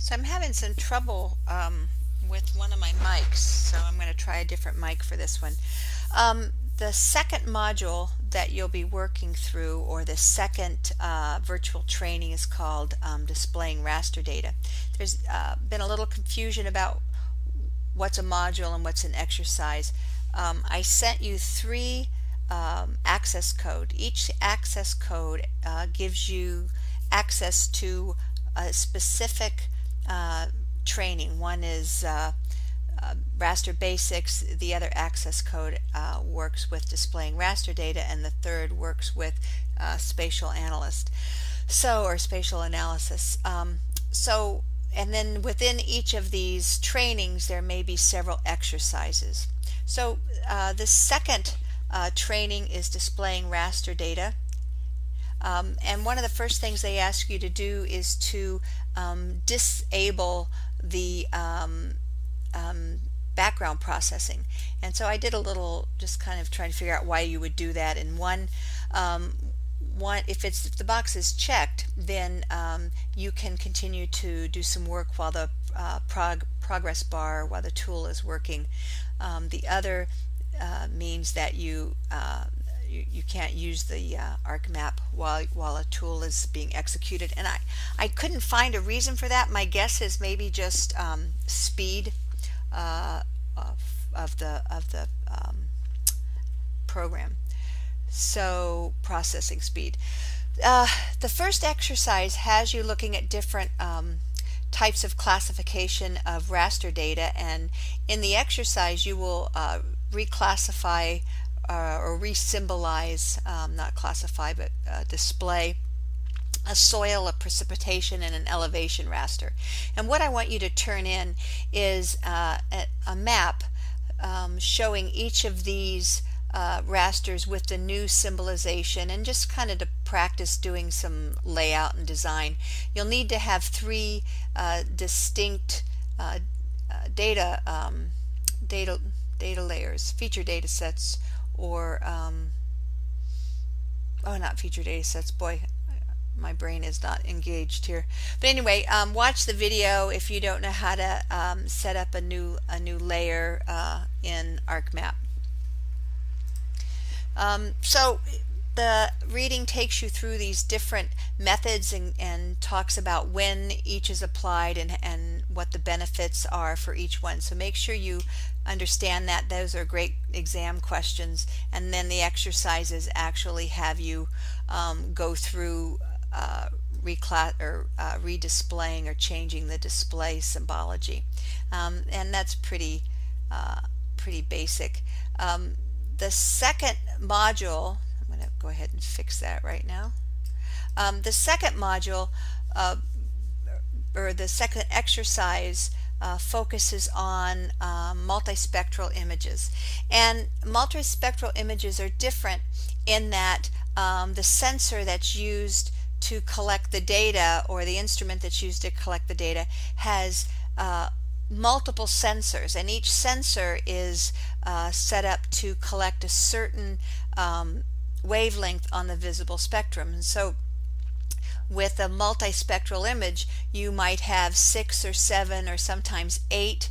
So I'm having some trouble with one of my mics, so I'm going to try a different mic for this one. The second module that you'll be working through, or the second virtual training, is called Displaying Raster Data. There's been a little confusion about what's a module and what's an exercise. I sent you three access code. Each access code gives you access to a specific training. One is raster basics, the other access code works with displaying raster data, and the third works with spatial analyst, or spatial analysis. And then within each of these trainings there may be several exercises. So the second training is displaying raster data. And one of the first things they ask you to do is to disable the background processing. And so I did a little just kind of trying to figure out why you would do that. And if the box is checked, then you can continue to do some work while the progress bar, while the tool is working. The other means that you can't use the arc map while a tool is being executed, and I couldn't find a reason for that. My guess is maybe just speed of the program, so processing speed. The first exercise has you looking at different types of classification of raster data, and in the exercise you will reclassify or re-symbolize, not classify, but display a soil, a precipitation, and an elevation raster. And what I want you to turn in is a map showing each of these rasters with the new symbolization, and just kind of to practice doing some layout and design. You'll need to have three distinct data layers, feature data sets, or not feature data sets. Boy, my brain is not engaged here. But anyway, watch the video if you don't know how to set up a new layer in ArcMap. So the reading takes you through these different methods and talks about when each is applied and what the benefits are for each one. So make sure you understand that. Those are great exam questions, and then the exercises actually have you go through redisplaying or changing the display symbology, and that's pretty basic. The second module, I'm going to go ahead and fix that right now. The second module, or the second exercise, focuses on multispectral images. And multispectral images are different in that the sensor that's used to collect the data, or the instrument that's used to collect the data, has multiple sensors, and each sensor is set up to collect a certain wavelength on the visible spectrum. And so with a multispectral image, you might have 6 or 7 or sometimes 8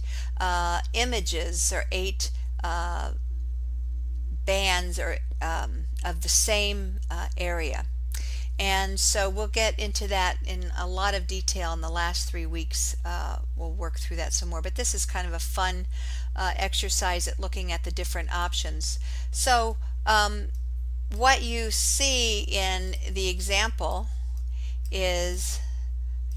images, or 8 bands or of the same area. And so we'll get into that in a lot of detail in the last 3 weeks. We'll work through that some more, but this is kind of a fun exercise at looking at the different options. So what you see in the example is,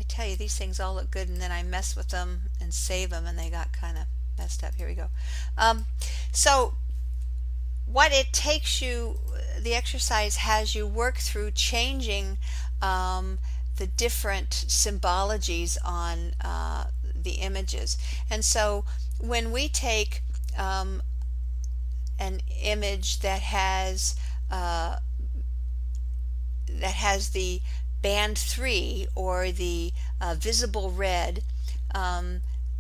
I tell you, these things all look good, and then I mess with them and save them, and they got kind of messed up. Here we go. So what it takes you, the exercise has you work through changing the different symbologies on the images. And so when we take an image that has the band 3, or the visible red,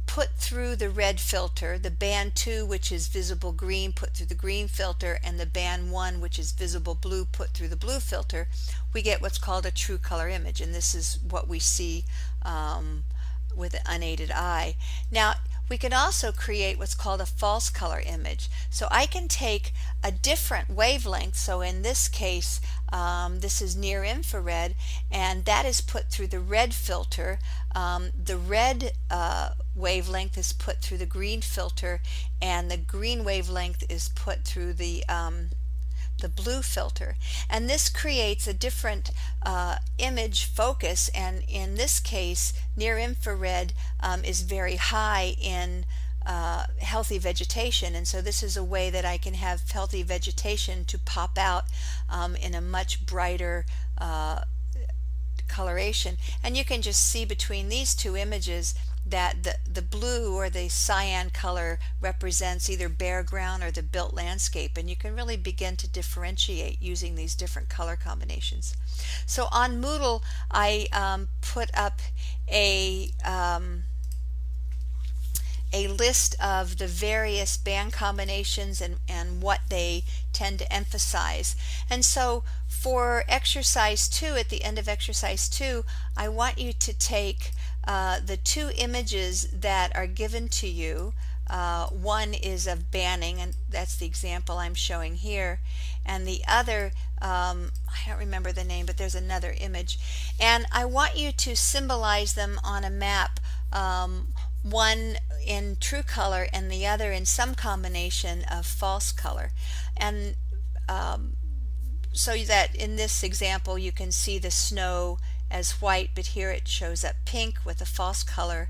put through the red filter, the band 2, which is visible green, put through the green filter, and the band 1, which is visible blue, put through the blue filter, we get what's called a true color image. And this is what we see with an unaided eye. Now, we can also create what's called a false color image. So I can take a different wavelength. So in this case, this is near infrared, and that is put through the red filter. The red wavelength is put through the green filter, and the green wavelength is put through the blue filter, and this creates a different image focus. And in this case, near infrared is very high in healthy vegetation, and so this is a way that I can have healthy vegetation to pop out in a much brighter coloration. And you can just see between these two images that the blue or the cyan color represents either bare ground or the built landscape, and you can really begin to differentiate using these different color combinations. So on Moodle, I put up a list of the various band combinations and what they tend to emphasize. And so for exercise 2, at the end of exercise 2, I want you to take the two images that are given to you. One is of banning, and that's the example I'm showing here, and the other, I don't remember the name, but there's another image, and I want you to symbolize them on a map, one in true color and the other in some combination of false color. And so that in this example you can see the snow as white, but here it shows up pink with a false color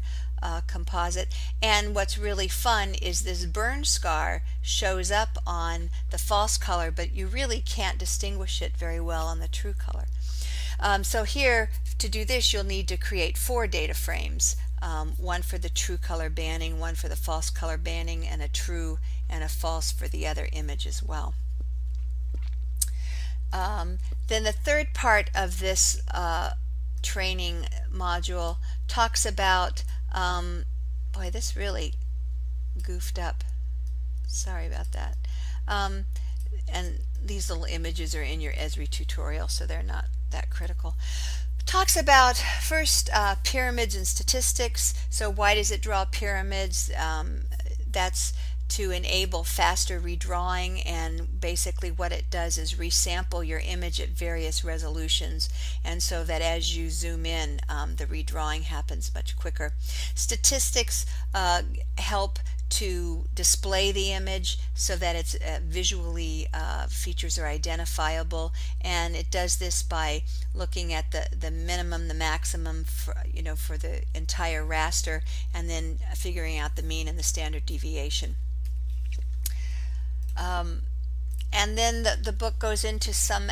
composite. And what's really fun is this burn scar shows up on the false color, but you really can't distinguish it very well on the true color. So here, to do this, you'll need to create 4 data frames. One for the true color banning, one for the false color banning, and a true and a false for the other image as well. Then the third part of this training module talks about, boy, this really goofed up. Sorry about that. And these little images are in your Esri tutorial, so they're not that critical. Talks about first pyramids and statistics. So why does it draw pyramids? That's to enable faster redrawing, and basically what it does is resample your image at various resolutions, and so that as you zoom in, the redrawing happens much quicker. Statistics help to display the image so that it's visually features are identifiable, and it does this by looking at the minimum, the maximum for, for the entire raster, and then figuring out the mean and the standard deviation. And then the book goes into some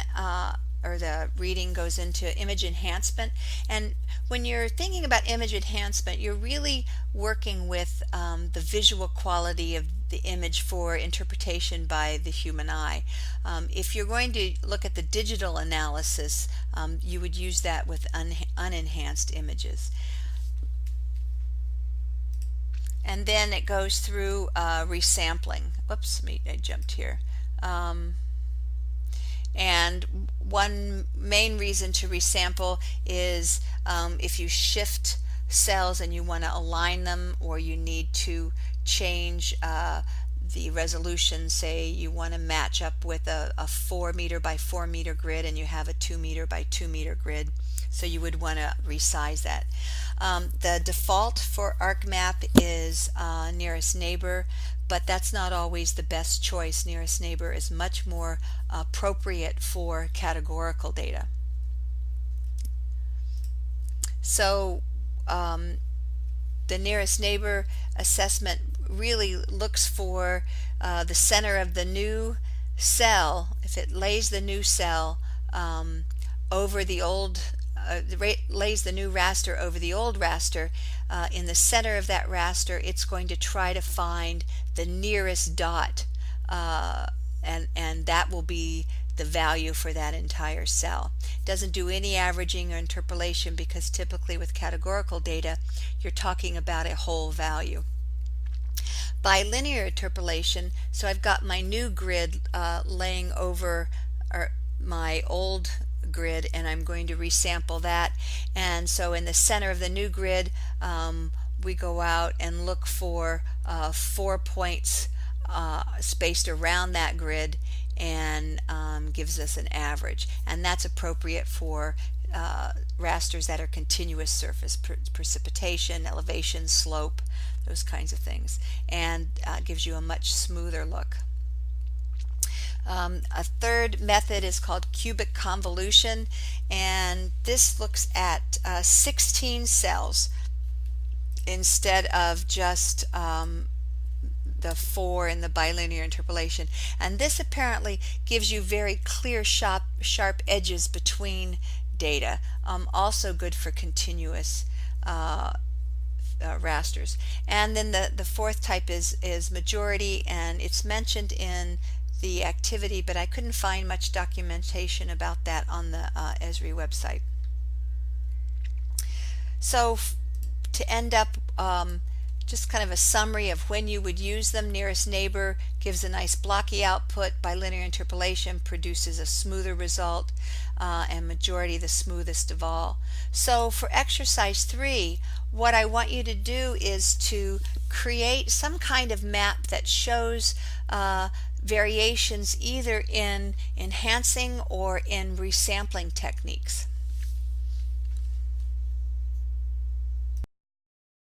or the reading goes into image enhancement. And when you're thinking about image enhancement, you're really working with the visual quality of the image for interpretation by the human eye. If you're going to look at the digital analysis, you would use that with unenhanced images. And then it goes through resampling. Whoops, I jumped here. And one main reason to resample is if you shift cells and you want to align them, or you need to change the resolution. Say you want to match up with a 4 meter by 4 meter grid and you have a 2 meter by 2 meter grid, so you would want to resize that. The default for ArcMap is nearest neighbor, but that's not always the best choice. Nearest neighbor is much more appropriate for categorical data. So the nearest neighbor assessment really looks for the center of the new cell. If it lays the new cell over the old, lays the new raster over the old raster, in the center of that raster, it's going to try to find the nearest dot, and that will be the value for that entire cell. It doesn't do any averaging or interpolation, because typically with categorical data you're talking about a whole value. Bilinear interpolation, so I've got my new grid laying over my old grid, and I'm going to resample that, And so in the center of the new grid, we go out and look for 4 points spaced around that grid, and gives us an average. And that's appropriate for rasters that are continuous surface, precipitation, elevation, slope, those kinds of things, and gives you a much smoother look. A third method is called cubic convolution, and this looks at 16 cells instead of just the 4 in the bilinear interpolation. And this apparently gives you very clear, sharp edges between data. Also good for continuous rasters. And then the fourth type is majority, and it's mentioned in the activity, but I couldn't find much documentation about that on the Esri website. So to end up, just kind of a summary of when you would use them. Nearest neighbor gives a nice blocky output. Bilinear interpolation produces a smoother result, and majority the smoothest of all. So for exercise 3, what I want you to do is to create some kind of map that shows variations either in enhancing or in resampling techniques.